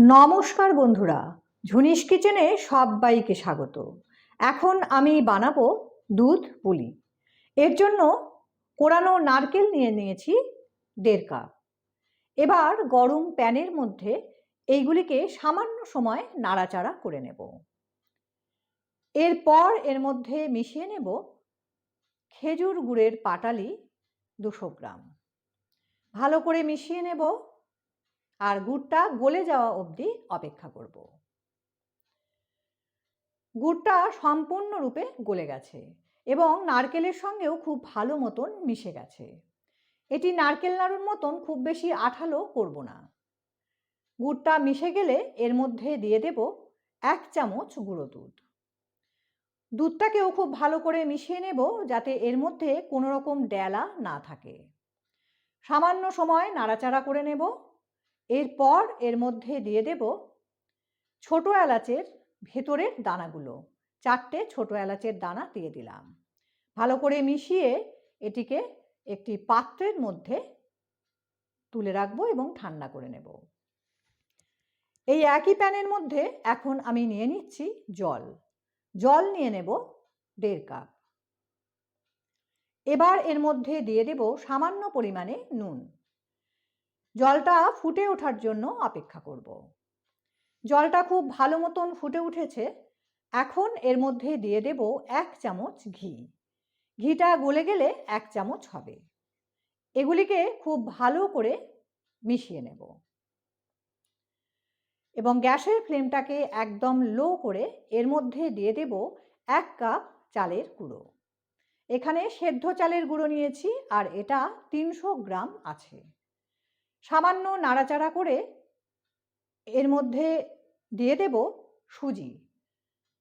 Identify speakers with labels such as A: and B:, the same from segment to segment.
A: নমস্কার বন্ধুরা, ঝুনিস কিচেনে সবাইকে স্বাগত। এখন আমি বানাবো দুধ পুলি। এর জন্য কোরানো নারকেল নিয়ে নিয়েছি 1.5 কাপ। এবার গরম প্যানের মধ্যে এইগুলিকে সামান্য সময় নাড়াচাড়া করে নেব। এরপর এর মধ্যে মিশিয়ে নেব খেজুর গুড়ের পাটালি 200 গ্রাম। ভালো করে মিশিয়ে নেব আর গুড়টা গলে যাওয়া অবধি অপেক্ষা করব। গুড়টা সম্পূর্ণরূপে গলে গেছে এবং নারকেলের সঙ্গেও খুব ভালো মতন মিশে গেছে। এটি নারকেল নাড়ুর মতন খুব বেশি আঠালো করব না। গুড়টা মিশে গেলে এর মধ্যে দিয়ে দেব 1 চামচ গুঁড়ো দুধ। দুধটাকেও খুব ভালো করে মিশিয়ে নেব যাতে এর মধ্যে কোনো রকম ডেলা না থাকে। সামান্য সময় নাড়াচাড়া করে নেব। এরপর এর মধ্যে দিয়ে দেব ছোট এলাচের ভেতরের দানাগুলো। 4টে ছোট এলাচের দানা দিয়ে দিলাম। ভালো করে মিশিয়ে এটিকে একটি পাত্রের মধ্যে তুলে রাখবো এবং ঠান্ডা করে নেব। এই একই প্যানের মধ্যে এখন আমি নিয়ে নিচ্ছি জল নিয়ে নেব 1.5 কাপ। এবার এর মধ্যে দিয়ে দেব সামান্য পরিমাণে নুন। জলটা ফুটে ওঠার জন্য অপেক্ষা করব। জলটা খুব ভালো মতন ফুটে উঠেছে। এখন এর মধ্যে দিয়ে দেব 1 চামচ ঘি। ঘিটা গলে গেলে 1 চামচ হবে। এগুলিকে খুব ভালো করে মিশিয়ে নেব এবং গ্যাসের ফ্লেমটাকে একদম লো করে এর মধ্যে দিয়ে দেব 1 কাপ চালের গুঁড়ো। এখানে সেদ্ধ চালের গুঁড়ো নিয়েছি আর এটা 300 গ্রাম আছে। সামান্য নাড়াচাড়া করে এর মধ্যে দিয়ে দেব সুজি।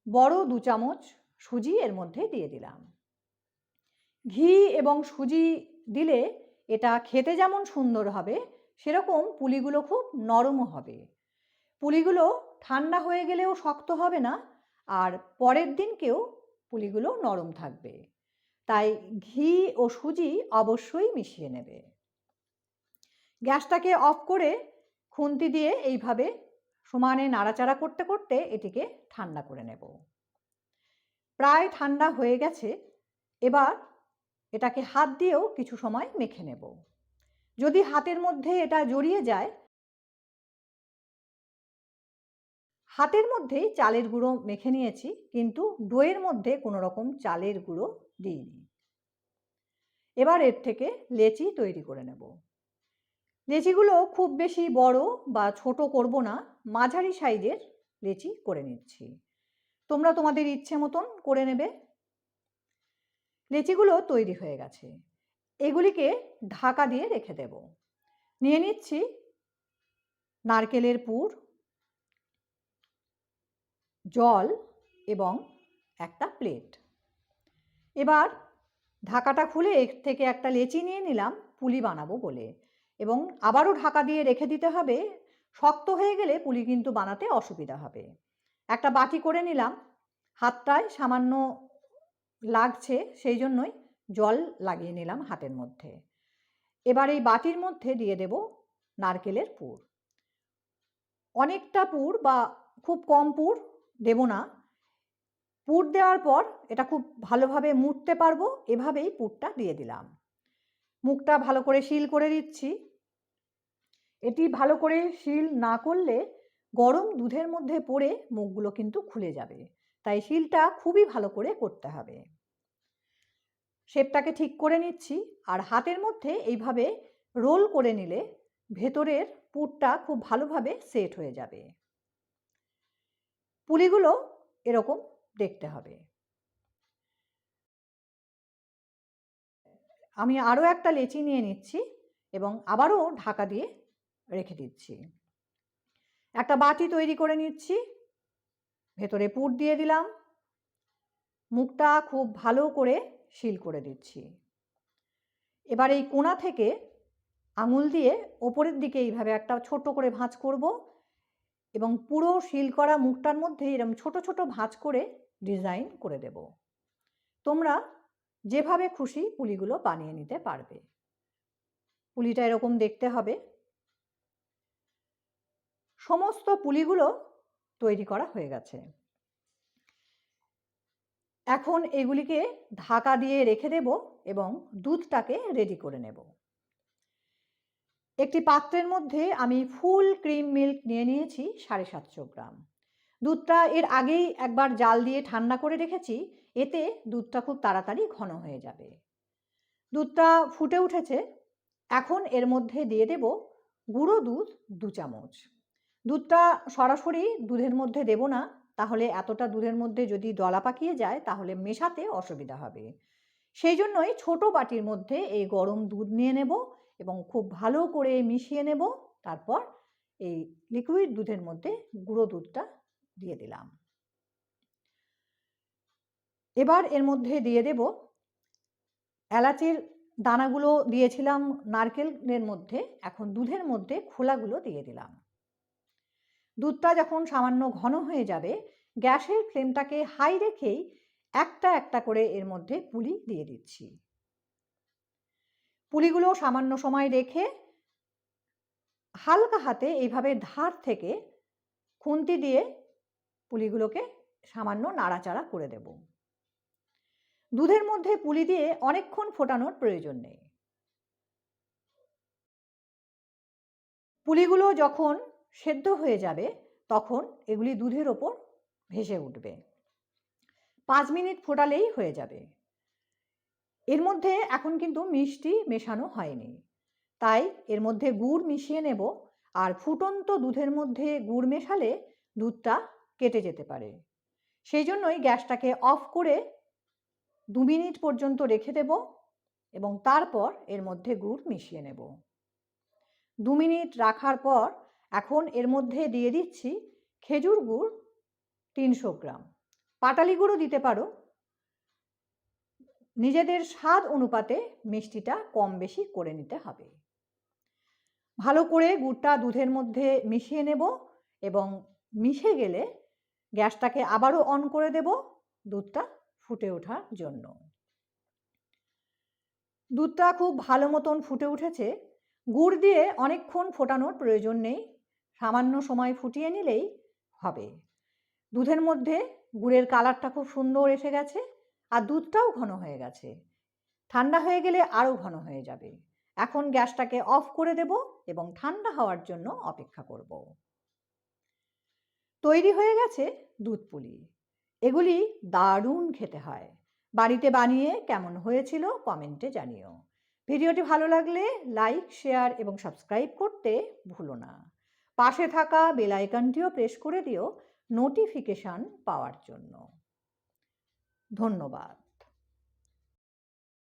A: বড় 2 চামচ সুজি এর মধ্যে দিয়ে দিলাম। ঘি এবং সুজি দিলে এটা খেতে যেমন সুন্দর হবে সেরকম পুলিগুলো খুব নরমও হবে। পুলিগুলো ঠান্ডা হয়ে গেলেও শক্ত হবে না আর পরের দিনকেও পুলিগুলো নরম থাকবে। তাই ঘি ও সুজি অবশ্যই মিশিয়ে নেবে। গ্যাসটাকে অফ করে খুন্তি দিয়ে এইভাবে সমানে নাড়াচাড়া করতে করতে এটিকে ঠান্ডা করে নেব। প্রায় ঠান্ডা হয়ে গেছে। এবার এটাকে হাত দিয়েও কিছু সময় মেখে নেব। যদি হাতের মধ্যে এটা জড়িয়ে যায়, হাতের মধ্যেই চালের গুঁড়ো মেখে নিয়েছি, কিন্তু ডোয়ের মধ্যে কোনো রকম চালের গুঁড়ো দিইনি। এবার এর থেকে লেচি তৈরি করে নেব। লেচিগুলো খুব বেশি বড় বা ছোট করব না, মাঝারি সাইজের লেচি করে নিচ্ছি। তোমরা তোমাদের ইচ্ছে মতন করে নেবে। লেচিগুলো তৈরি হয়ে গেছে। এগুলিকে ঢাকা দিয়ে রেখে দেব। নিয়ে নিচ্ছি নারকেলের পুর, জল এবং একটা প্লেট। এবার ঢাকাটা খুলে এর থেকে একটা লেচি নিয়ে নিলাম পুলি বানাবো বলে, এবং আবারও ঢাকা দিয়ে রেখে দিতে হবে। শক্ত হয়ে গেলে পুলি কিন্তু বানাতে অসুবিধা হবে। একটা বাটি করে নিলাম। হাতটায় সামান্য লাগছে, সেই জন্যই জল লাগিয়ে নিলাম হাতের মধ্যে। এবার এই বাটির মধ্যে দিয়ে দেব নারকেলের পুর। অনেকটা পুর বা খুব কম পুর দেব না। পুর দেওয়ার পর এটা খুব ভালোভাবে মুড়তে পারবো, এভাবেই পুরটা দিয়ে দিলাম। মুখটা ভালো করে সিল করে দিচ্ছি। এটি ভালো করে সিল না করলে গরম দুধের মধ্যে পড়ে মুখগুলো কিন্তু খুলে যাবে, তাই সিলটা খুবই ভালো করে করতে হবে। শেপটাকে ঠিক করে নিচ্ছি আর হাতের মধ্যে এইভাবে রোল করে নিলে ভেতরের পুরটা খুব ভালোভাবে সেট হয়ে যাবে। পুলিগুলো এরকম দেখতে হবে। আমি আরও একটা লেচি নিয়ে নিচ্ছি এবং আবারও ঢাকা দিয়ে রেখে দিচ্ছি। একটা বাটি তৈরি করে নিচ্ছি, ভেতরে পুর দিয়ে দিলাম, মুখটা খুব ভালো করে সিল করে দিচ্ছি। এবার এই কোণা থেকে আঙুল দিয়ে ওপরের দিকে এইভাবে একটা ছোট করে ভাঁজ করব এবং পুরো সিল করা মুখটার মধ্যে এরকম ছোট ছোট ভাঁজ করে ডিজাইন করে দেব। তোমরা যেভাবে খুশি পুলিগুলো বানিয়ে নিতে পারবে। পুলিটা এরকম দেখতে হবে। সমস্ত পুলিগুলো তৈরি করা হয়ে গেছে। এখন এগুলিকে ঢাকা দিয়ে রেখে দেব এবং দুধটাকে রেডি করে নেব। একটি পাত্রের মধ্যে আমি ফুল ক্রিম মিল্ক নিয়ে নিয়েছি 750 গ্রাম। দুধটা এর আগেই একবার জাল দিয়ে ঠান্ডা করে রেখেছি, এতে দুধটা খুব তাড়াতাড়ি ঘন হয়ে যাবে। দুধটা ফুটে উঠেছে, এখন এর মধ্যে দিয়ে দেব গুঁড়ো দুধ 2 চামচ। দুধটা সরাসরি দুধের মধ্যে দেব না, তাহলে এতটা দুধের মধ্যে যদি দলা পাকিয়ে যায় তাহলে মেশাতে অসুবিধা হবে। সেই জন্যই ছোট বাটির মধ্যে এই গরম দুধ নিয়ে নেব এবং খুব ভালো করে মিশিয়ে নেব। তারপর এই লিকুইড দুধের মধ্যে গুঁড়ো দুধটা দিয়ে দিলাম। এবার এর মধ্যে দিয়ে দেব এলাচের দানাগুলো দিয়েছিলাম নারকেলের মধ্যে, এখন দুধের মধ্যে খোলাগুলো দিয়ে দিলাম। দুধটা যখন সামান্য ঘন হয়ে যাবে, গ্যাসের ফ্লেমটাকে হাই রেখেই একটা একটা করে এর মধ্যে পুলি দিয়ে দিচ্ছি। পুলিগুলো সামান্য সময় রেখে হালকা হাতে এইভাবে ধার থেকে খুন্তি দিয়ে পুলিগুলোকে সামান্য নাড়াচাড়া করে দেব। দুধের মধ্যে পুলি দিয়ে অনেকক্ষণ ফোটানোর প্রয়োজন নেই। পুলিগুলো যখন সেদ্ধ হয়ে যাবে তখন এগুলি দুধের ওপর ভেসে উঠবে। 5 মিনিট ফোটালেই হয়ে যাবে। এর মধ্যে এখন কিন্তু মিষ্টি মেশানো হয়নি, তাই এর মধ্যে গুড় মিশিয়ে নেব। আর ফুটন্ত দুধের মধ্যে গুড় মেশালে দুধটা কেটে যেতে পারে, সেই জন্যই গ্যাসটাকে অফ করে 2 মিনিট পর্যন্ত রেখে দেব এবং তারপর এর মধ্যে গুড় মিশিয়ে নেব। 2 মিনিট রাখার পর এখন এর মধ্যে দিয়ে দিচ্ছি খেজুর গুড় 300 গ্রাম। পাটালি গুঁড়ো দিতে পারো, নিজেদের স্বাদ অনুপাতে মিষ্টিটা কম বেশি করে নিতে হবে। ভালো করে গুড়টা দুধের মধ্যে মিশিয়ে নেব এবং মিশে গেলে গ্যাসটাকে আবারও অন করে দেব দুধটা ফুটে ওঠার জন্য। দুধটা খুব ভালো মতন ফুটে উঠেছে। গুড় দিয়ে অনেকক্ষণ ফোটানোর প্রয়োজন নেই, সামান্য সময় ফুটিয়ে নিলেই হবে। দুধের মধ্যে গুড়ের কালারটা খুব সুন্দর এসে গেছে আর দুধটাও ঘন হয়ে গেছে। ঠান্ডা হয়ে গেলে আরও ঘন হয়ে যাবে। এখন গ্যাসটাকে অফ করে দেব এবং ঠান্ডা হওয়ার জন্য অপেক্ষা করব। তৈরি হয়ে গেছে দুধ পুলি। এগুলি দারুণ খেতে হয়। বাড়িতে বানিয়ে কেমন হয়েছিল কমেন্টে জানিও। ভিডিওটি ভালো লাগলে লাইক, শেয়ার এবং সাবস্ক্রাইব করতে ভুলো না। পাশে থাকা বেল আইকনটিও প্রেস করে দিও নোটিফিকেশন পাওয়ার জন্য। ধন্যবাদ।